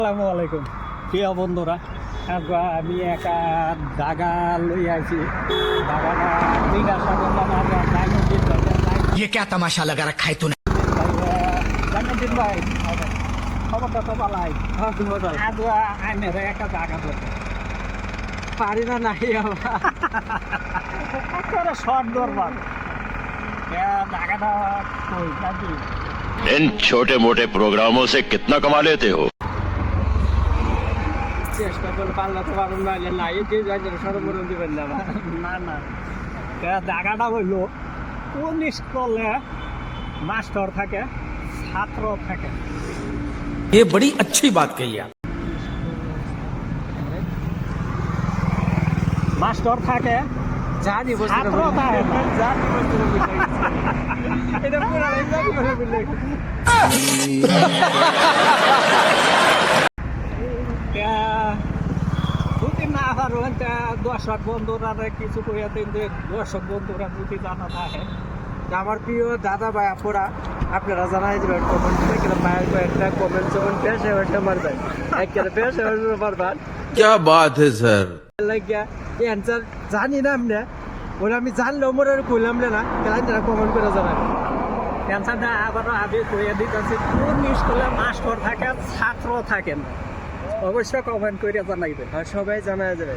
আসসালামু আলাইকুম প্রিয় বন্ধুরা, আমি একা জাগা লই আছি। জাগাটা জিজ্ঞাসা করলাম জাইনুদ্দিন ভাই। ये क्या तमाशा लगा रखा है तूने? জাইনুদ্দিন ভাই, খবরটা তো পালাই আজ আইনের একটা জাগা ধরতে পারি না নাকি একটা শর্ট দরবার জায়গাটা কই নাকি इन छोटे मोटे प्रोग्रामों से कितना कमा लेते हो? চেষ্টা করে পারলে তো পারুন না নাই সরবরাহ দিবেন না না না জায়গাটা হইল কোন স্কুলে মাস্টার থাকে ছাত্র থাকে। ये बड़ी अच्छी बात कही आप। মাস্টার থাকে জানি ছাত্র থাকে এটা পুরো জানি বলে যদি না পারবেন দর্শক বন্ধুরা কিছু কইয়া দিন যে দর্শক বন্ধুরা যদি জানা থাকে। আমার প্রিয় দাদা ভাই আপুরা, আপনারা জানাই দেবেন কমেন্টে কেন মায়ের কয়েকটা কমেন্ট যখন পেশ একটা মারবেন একেবারে পেশ মারবেন। क्या बात है सर। লাগিয়া এই অ্যান্সার জানি না আমরা ওরা আমি জানলেও মোর কইলাম না তারা কমেন্ট করে জানাবেন। ক্যান্সারটা আবারও আমি কইয়া দিতেছি কোন স্কুলে মাস্টার থাকে ছাত্র থাকেন, অবশ্যই কমেন্ট করে জানাইবেন। আর সবাই জানাই যাবে।